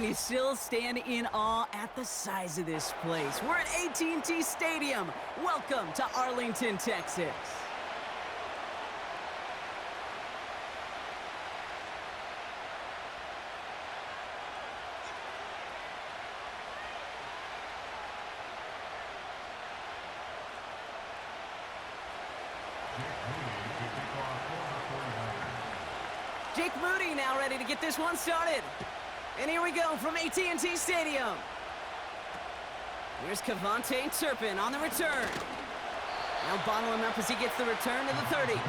you still stand in awe at the size of this place. We're at AT&T Stadium. Welcome to Arlington, Texas. Jake Moody now ready to get this one started. And here we go from AT&T Stadium. Here's Kavontae Turpin on the return. Now bottling up as he gets the return to the 30.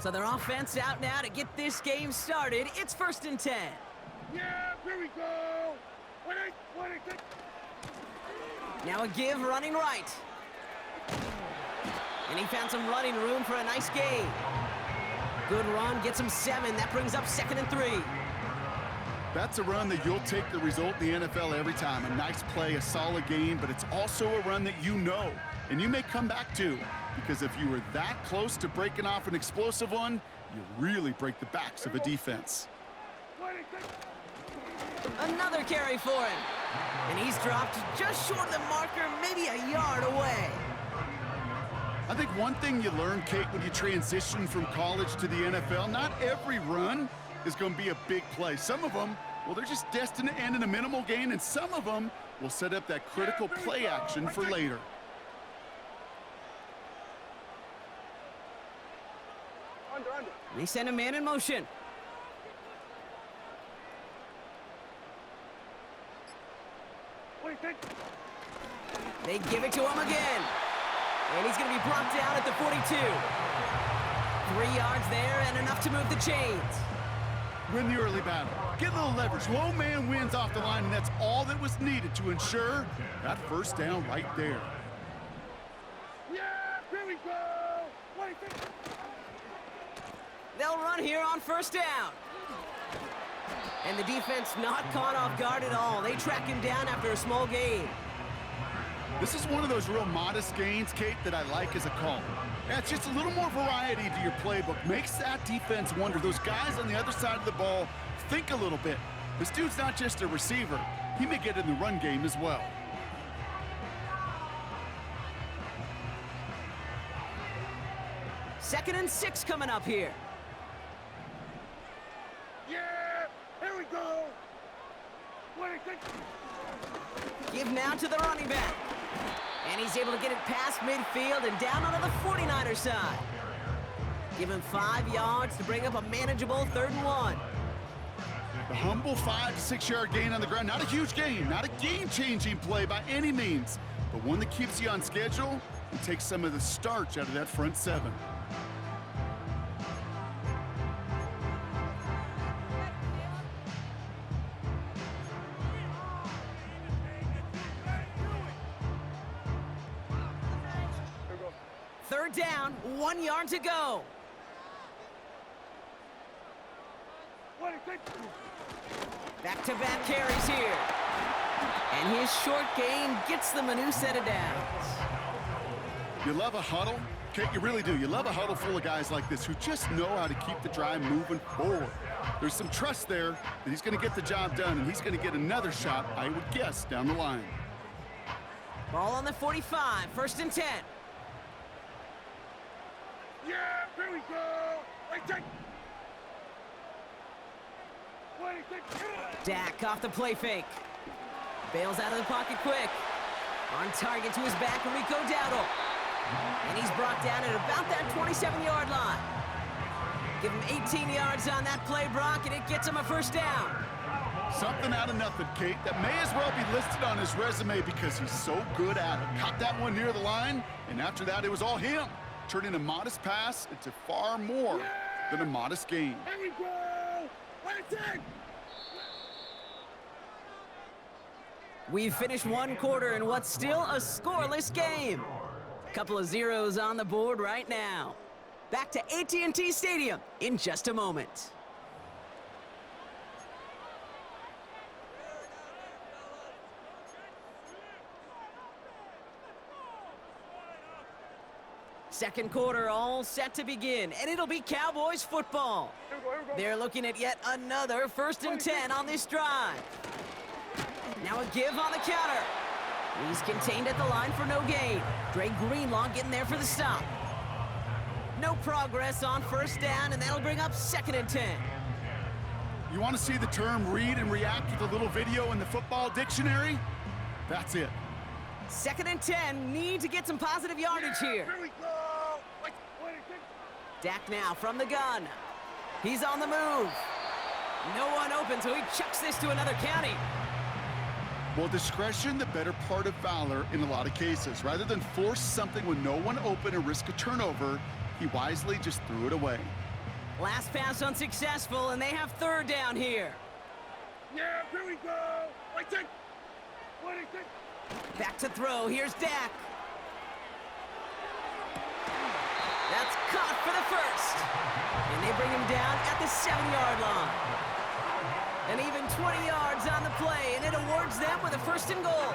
So their offense out now to get this game started. It's 1st and 10. Yeah, here we go. Now a give running right. And he found some running room for a nice gain. Good run, gets him 7. That brings up 2nd and 3. That's a run that you'll take the result in the NFL every time. A nice play, a solid game, but it's also a run that you know, and you may come back to. Because if you were that close to breaking off an explosive one, you really break the backs of a defense. Another carry for him. And he's dropped just short of the marker, maybe a yard away. I think one thing you learn, Kate, when you transition from college to the NFL, not every run is going to be a big play. Some of them, well, they're just destined to end in a minimal gain, and some of them will set up that critical play action for later. They send a man in motion. They give it to him again. And he's going to be brought down at the 42. 3 yards there and enough to move the chains. Win the early battle. Get a little leverage. Low man wins off the line, and that's all that was needed to ensure that first down right there. Yeah, here we go. They'll run here on 1st down. And the defense not caught off guard at all. They track him down after a small gain. This is one of those real modest gains, Kate, that I like as a call. Yeah, it's just a little more variety to your playbook. Makes that defense wonder. Those guys on the other side of the ball think a little bit. This dude's not just a receiver. He may get in the run game as well. Second and 6 coming up here. Yeah, here we go. Give now to the running back. And he's able to get it past midfield and down onto the 49er side. Give him 5 yards to bring up a manageable 3rd and 1. The humble 5 to 6 yard gain on the ground. Not a huge gain, not a game-changing play by any means, but one that keeps you on schedule and takes some of the starch out of that front 7. Third down, 1 yard to go. Back-to-back carries here. And his short gain gets them a new set of downs. You love a huddle? Kate, you really do. You love a huddle full of guys like this who just know how to keep the drive moving forward. There's some trust there that he's going to get the job done, and he's going to get another shot, I would guess, down the line. Ball on the 45, 1st and 10. Yeah, here we go. Dak off the play fake. Bails out of the pocket quick. On target to his back, Rico Dowdle. And he's brought down at about that 27-yard line. Give him 18 yards on that play, Brock, and it gets him a 1st down. Something out of nothing, Kate, that may as well be listed on his resume because he's so good at it. Caught that one near the line, and after that, it was all him. Turning a modest pass into far more than a modest gain. Here we go. We've finished 1 quarter in what's still a scoreless game. Couple of zeros on the board right now. Back to AT&T Stadium in just a moment. Second quarter all set to begin, and it'll be Cowboys football. They're looking at yet another 1st and 10 on this drive. Now a give on the counter. He's contained at the line for no gain. Dre Greenlaw getting there for the stop. No progress on 1st down, and that'll bring up 2nd and 10. You want to see the term read and react with a little video in the football dictionary? That's it. 2nd and 10, need to get some positive yardage here. Here we go. Dak now from the gun. He's on the move. No one open, so he chucks this to another county. Well, discretion, the better part of valor in a lot of cases. Rather than force something with no one open and risk a turnover, he wisely just threw it away. Last pass unsuccessful, and they have 3rd down here. Yeah, here we go. Back to throw. Here's Dak. That's caught for the 1st. And they bring him down at the 7-yard line. And even 20 yards on the play, and it awards them with a 1st and goal.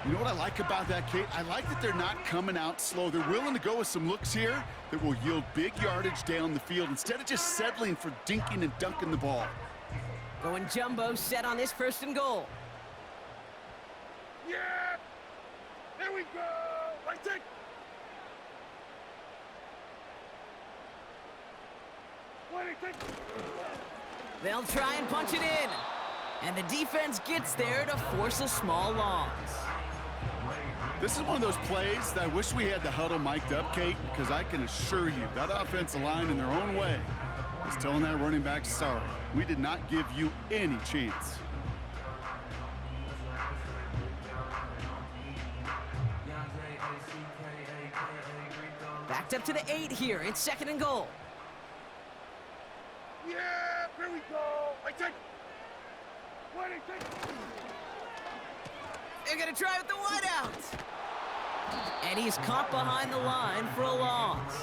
You know what I like about that, Kate? I like that they're not coming out slow. They're willing to go with some looks here that will yield big yardage down the field instead of just settling for dinking and dunking the ball. Going jumbo set on this 1st and goal. Yeah, here we go. They'll try and punch it in. And the defense gets there to force a small loss. This is one of those plays that I wish we had the huddle mic'd up, Kate, because I can assure you that offensive line in their own way is telling that running back, sorry, we did not give you any chance. Backed up to the 8 here. It's 2nd and goal. Yeah, here we go. They're going to try with the wideout. And he's caught behind the line for a loss.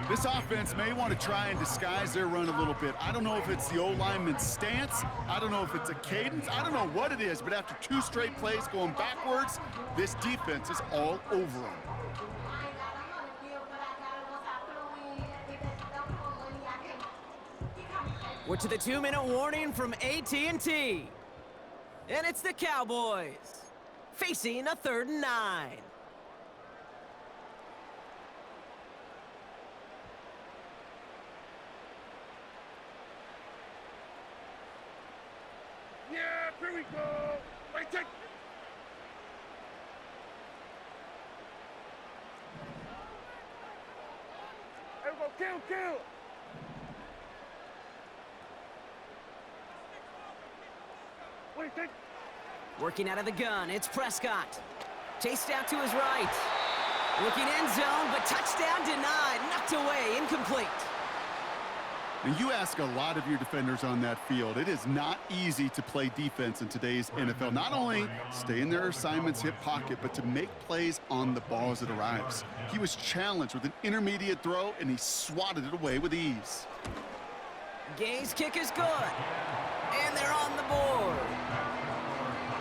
This offense may want to try and disguise their run a little bit. I don't know if it's the O-lineman's stance. I don't know if it's a cadence. I don't know what it is, but after 2 straight plays going backwards, this defense is all over them. We're to the 2-minute warning from AT&T. And it's the Cowboys facing a 3rd and 9. Yeah, here we go. Kill. Working out of the gun, it's Prescott. Chased out to his right. Looking end zone, but touchdown denied. Knocked away, incomplete. And you ask a lot of your defenders on that field. It is not easy to play defense in today's NFL. Not only stay in their assignment's hip pocket, but to make plays on the ball as it arrives. He was challenged with an intermediate throw, and he swatted it away with ease. Gay's kick is good. And they're on the board.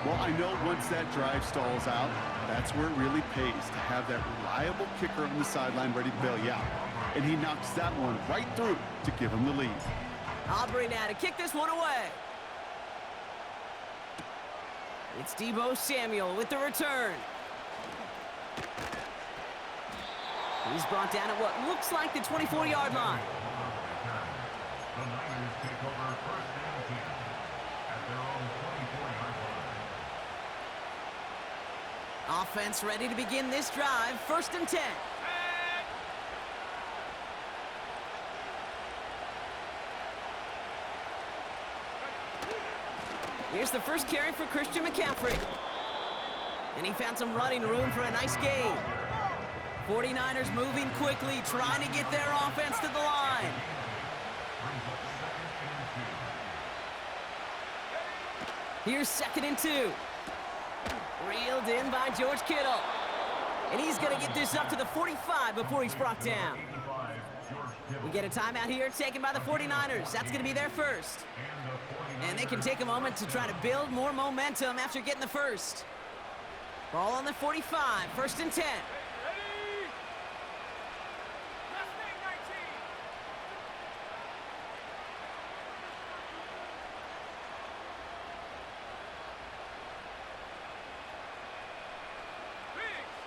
Well, I know once that drive stalls out, that's where it really pays to have that reliable kicker on the sideline ready to bail you out. And he knocks that one right through to give him the lead. Aubrey now to kick this one away. It's Deebo Samuel with the return. He's brought down at what looks like the 24-yard line. The Niners take over 1st and 10 at their own 24-yard line. Offense ready to begin this drive. 1st and 10. Here's the first carry for Christian McCaffrey. And he found some running room for a nice gain. 49ers moving quickly, trying to get their offense to the line. Here's 2nd and 2. Reeled in by George Kittle. And he's going to get this up to the 45 before he's brought down. We get a timeout here taken by the 49ers. That's going to be their first. And they can take a moment to try to build more momentum after getting the first. Ball on the 45, 1st and 10.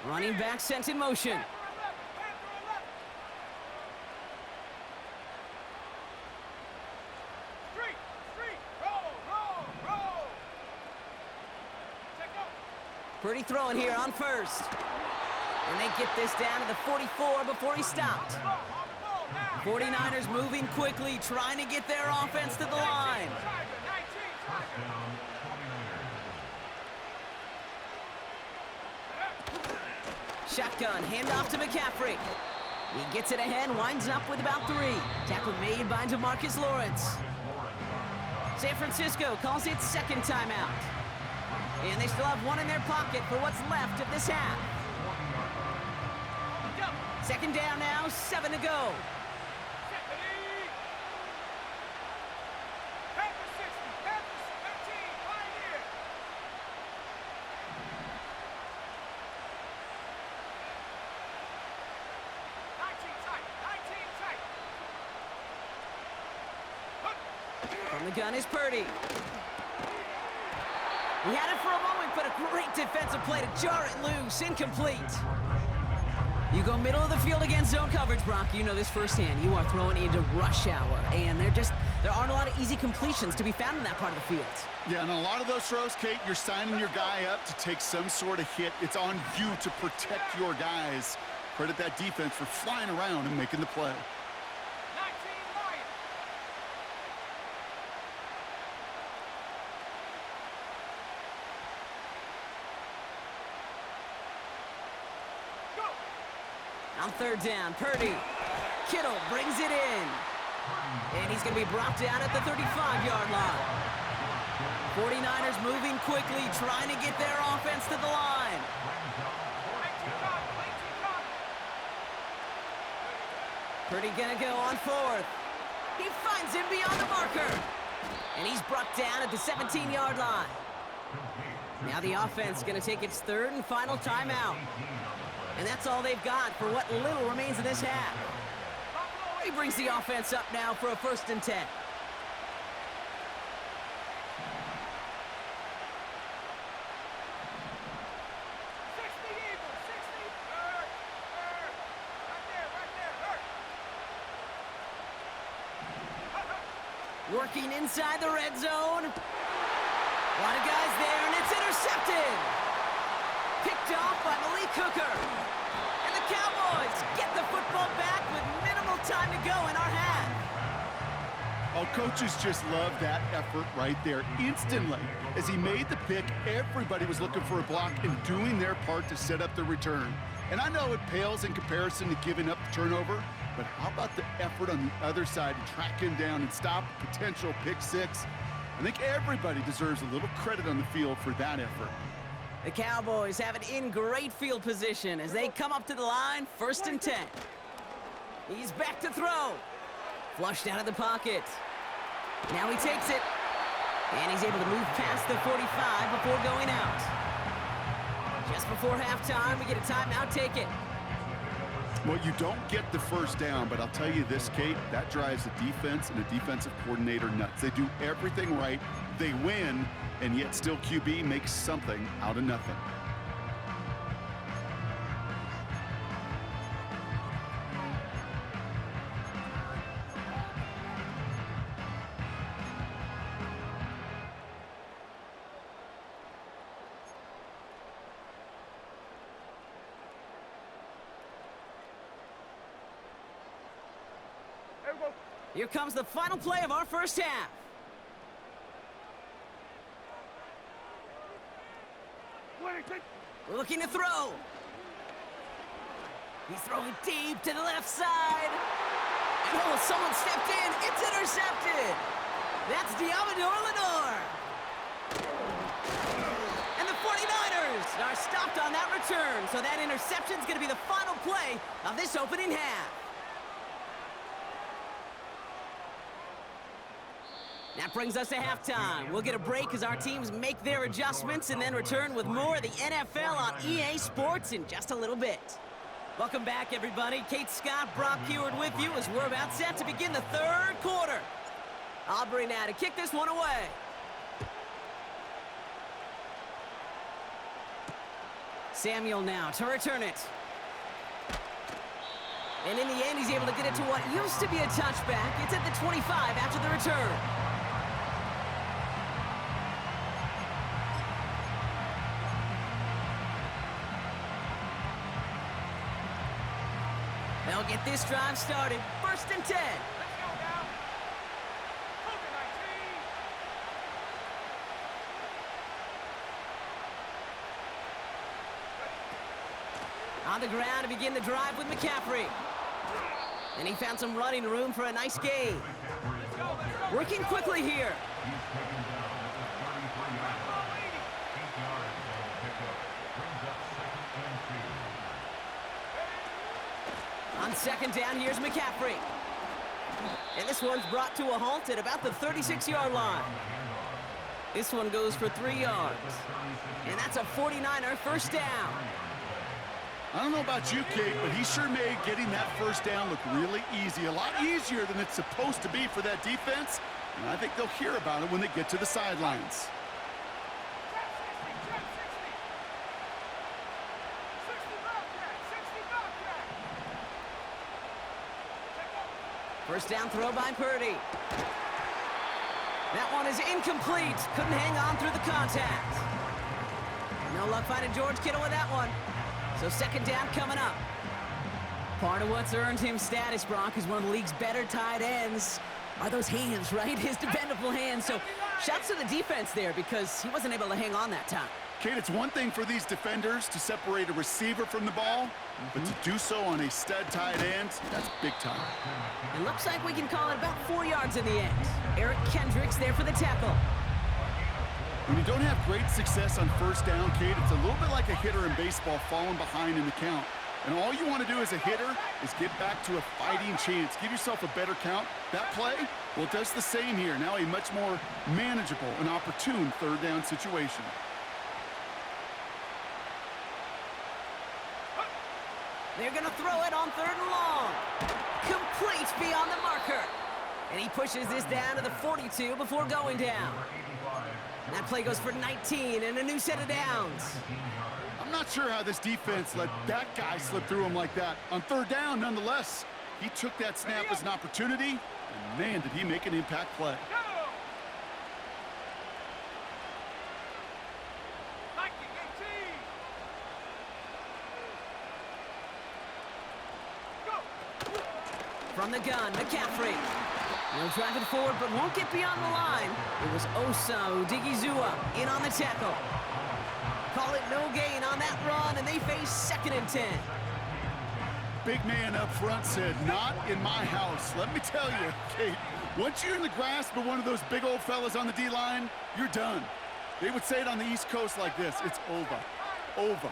Running back sent in motion. Purdy throwing here on first. And they get this down to the 44 before he stopped. 49ers moving quickly, trying to get their offense to the line. Shotgun, handoff to McCaffrey. He gets it ahead, winds up with about 3. Tackle made by DeMarcus Lawrence. San Francisco calls it second timeout. And they still have one in their pocket for what's left of this half. Second down now, 7 to go. From the gun is Purdy. He had it for a moment, but a great defensive play to jar it loose. Incomplete. You go middle of the field against zone coverage, Brock. You know this firsthand. You are throwing into rush hour, and there aren't a lot of easy completions to be found in that part of the field. Yeah, and a lot of those throws, Kate, you're signing your guy up to take some sort of hit. It's on you to protect your guys. Credit that defense for flying around and making the play. On third down, Purdy. Kittle brings it in. And he's going to be brought down at the 35-yard line. 49ers moving quickly, trying to get their offense to the line. Purdy going to go on fourth. He finds him beyond the marker. And he's brought down at the 17-yard line. Now the offense going to take its third and final timeout. And that's all they've got for what little remains of this half. He brings the offense up now for a 1st and 10. Working inside the red zone. A lot of guys there, and it's intercepted. Picked off by Malik Hooker. And the Cowboys get the football back with minimal time to go in our half. Oh, coaches just love that effort right there. Instantly, as he made the pick, everybody was looking for a block and doing their part to set up the return. And I know it pales in comparison to giving up the turnover, but how about the effort on the other side to track him down and stop a potential pick six? I think everybody deserves a little credit on the field for that effort. The Cowboys have it in great field position as they come up to the line, 1st and 10. He's back to throw. Flushed out of the pocket. Now he takes it. And he's able to move past the 45 before going out. Just before halftime, we get a timeout taken. Well, you don't get the first down, but I'll tell you this, Kate, that drives the defense and the defensive coordinator nuts. They do everything right. They win. And yet still QB makes something out of nothing. Here comes the final play of our first half. Looking to throw. He's throwing deep to the left side. And oh, someone stepped in. It's intercepted. That's Diamador Lenore. And the 49ers are are stopped on that return, so that interception's going to be the final play of this opening half. That brings us to halftime. We'll get a break as our teams make their adjustments and then return with more of the NFL on EA Sports in just a little bit. Welcome back, everybody. Kate Scott, Brock Heward with you as we're about set to begin the third quarter. Aubrey now to kick this one away. Samuel now to return it. And in the end, he's able to get it to what used to be a touchback. It's at the 25 after the return. They'll get this drive started. 1st and 10. On the ground to begin the drive with McCaffrey. And he found some running room for a nice gain. Working quickly here. On 2nd down, here's McCaffrey. And this one's brought to a halt at about the 36-yard line. This one goes for 3 yards. And that's a 49er 1st down. I don't know about you, Kate, but he sure made getting that 1st down look really easy. A lot easier than it's supposed to be for that defense. And I think they'll hear about it when they get to the sidelines. First down throw by Purdy. That one is incomplete. Couldn't hang on through the contact. No luck finding George Kittle with that one. So 2nd down coming up. Part of what's earned him status, Brock, is one of the league's better tight ends. Are those hands, right? His dependable hands. So shouts to the defense there because he wasn't able to hang on that time. Kate, it's one thing for these defenders to separate a receiver from the ball, but to do so on a stud tight end, that's big time. It looks like we can call it about 4 yards in the end. Eric Kendricks there for the tackle. When you don't have great success on 1st down, Kate, it's a little bit like a hitter in baseball falling behind in the count. And all you want to do as a hitter is get back to a fighting chance. Give yourself a better count. That play, well, it does the same here. Now a much more manageable and opportune 3rd down situation. They're going to throw it on 3rd and long. Complete beyond the marker. And he pushes this down to the 42 before going down. That play goes for 19 and a new set of downs. I'm not sure how this defense let that guy slip through him like that. On 3rd down, nonetheless, he took that snap as an opportunity, and man, did he make an impact play. From the gun, McCaffrey. No driving forward, but won't get beyond the line. It was Osa Odigizua in on the tackle. Call it no gain on that run, and they face 2nd and 10. Big man up front said, not in my house. Let me tell you, Kate, once you're in the grasp of one of those big old fellas on the D-line, you're done. They would say it on the East Coast like this, it's over. Over.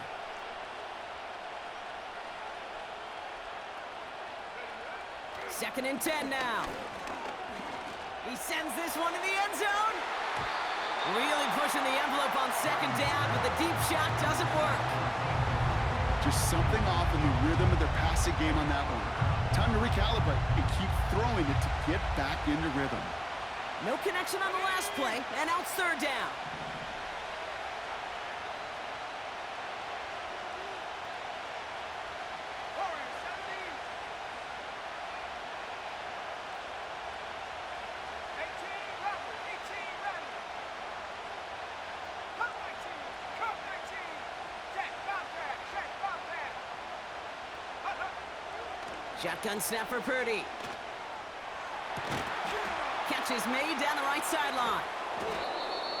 Second and 10 now. He sends this one in the end zone. Really pushing the envelope on 2nd down, but the deep shot doesn't work. Just something off in the rhythm of their passing game on that one. Time to recalibrate and keep throwing it to get back into rhythm. No connection on the last play, and now it's 3rd down. Shotgun snap for Purdy. Catch is made down the right sideline.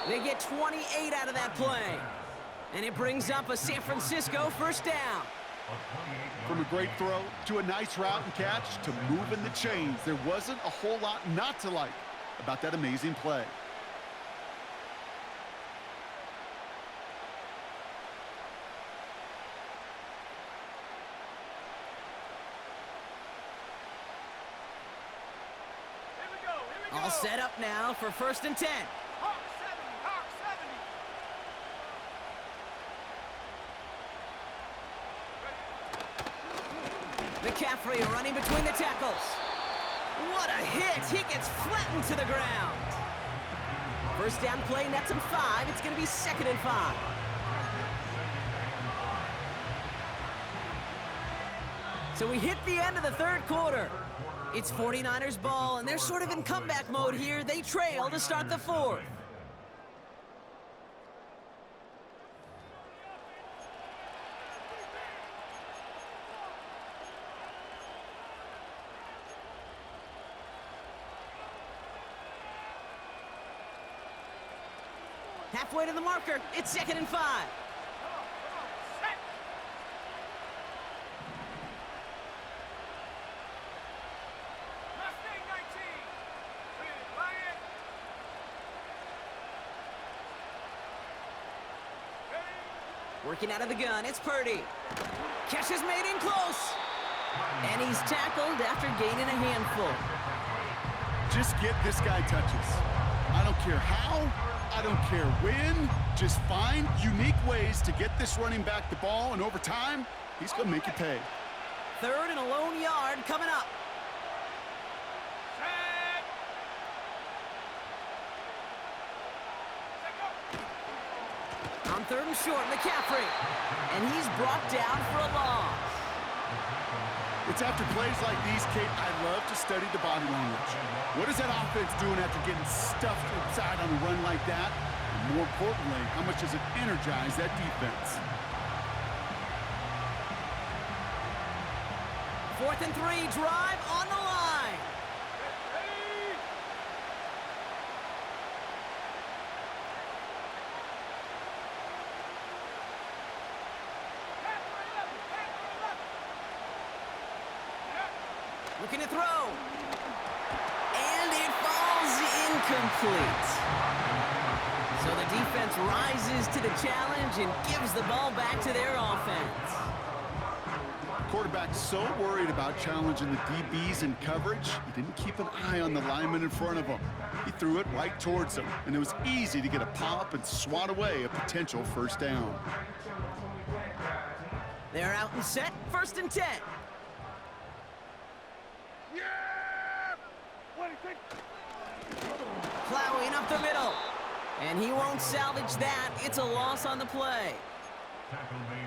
They get 28 out of that play. And it brings up a San Francisco 1st down. From a great throw to a nice route and catch to moving the chains, there wasn't a whole lot not to like about that amazing play. All set up now for 1st and 10. Hawk 70, Hawk 70. McCaffrey running between the tackles. What a hit! He gets flattened to the ground. 1st down play nets him 5. It's going to be 2nd and 5. So we hit the end of the 3rd quarter. It's 49ers ball, and they're sort of in comeback mode here. They trail to start the 4th. Halfway to the marker. It's 2nd and 5. Working out of the gun, it's Purdy. Catch is made in close. And he's tackled after gaining a handful. Just get this guy touches. I don't care how, I don't care when. Just find unique ways to get this running back the ball, and over time, he's going to make you pay. 3rd and a lone yard coming up. On 3rd and short, McCaffrey. And he's brought down for a loss. It's after plays like these, Kate, I love to study the body language. What is that offense doing after getting stuffed inside on a run like that? And more importantly, how much does it energize that defense? 4th and 3, drive on the line. Looking to throw. And it falls incomplete. So the defense rises to the challenge and gives the ball back to their offense. Quarterback's so worried about challenging the DBs in coverage, he didn't keep an eye on the lineman in front of him. He threw it right towards him, and it was easy to get a pop and swat away a potential 1st down. They're out and set, 1st and 10. Yeah! 26. Plowing up the middle. And he won't salvage that. It's a loss on the play.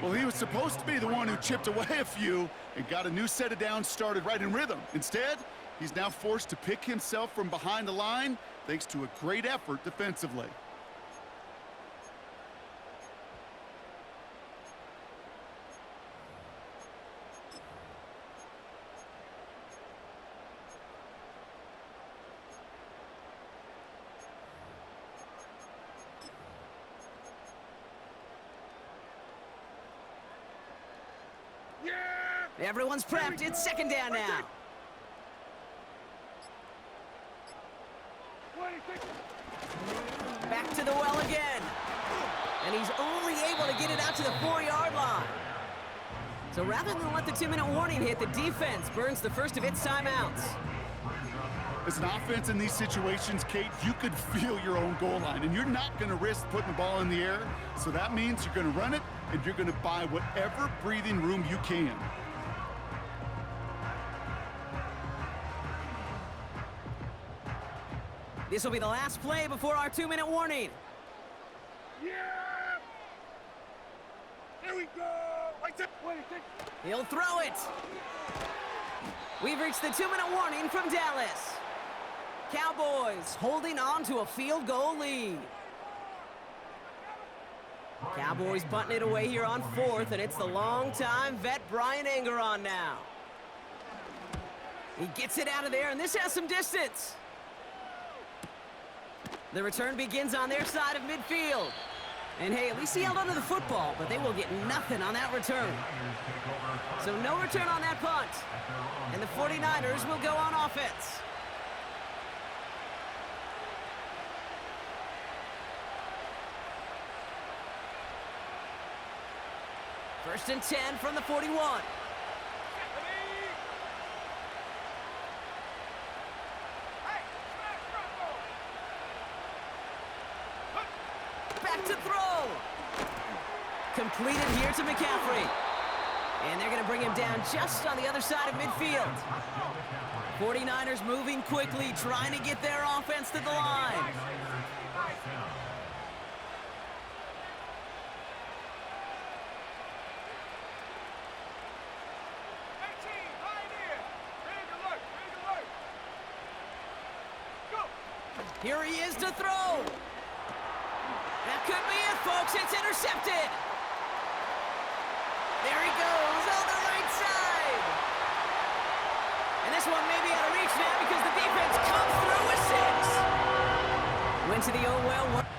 Well, he was supposed to be the one who chipped away a few and got a new set of downs started right in rhythm. Instead, he's now forced to pick himself from behind the line thanks to a great effort defensively. Everyone's prepped. It's 2nd down now. 26. Back to the well again. And he's only able to get it out to the 4-yard line. So rather than let the 2-minute warning hit, the defense burns the first of its timeouts. As an offense in these situations, Kate, you could feel your own goal line, and you're not going to risk putting the ball in the air. So that means you're going to run it, and you're going to buy whatever breathing room you can. This will be the last play before our 2-minute warning. Yeah! Here we go! Like that. 26. He'll throw it. We've reached the 2-minute warning from Dallas. Cowboys holding on to a field goal lead. Cowboys bunting it away here on 4th, and it's the longtime vet Brian Anger on now. He gets it out of there, and this has some distance. The return begins on their side of midfield. And hey, at least he held onto the football, but they will get nothing on that return. So no return on that punt. And the 49ers will go on offense. First and 10 from the 41. Hey, smash, bro. completed here to McCaffrey. And they're going to bring him down just on the other side of midfield. 49ers moving quickly, trying to get their offense to the line. Here he is to throw. That could be it, folks. It's intercepted. There he goes on the right side. And this one may be out of reach now because the defense comes through with 6. Went to the oh well one.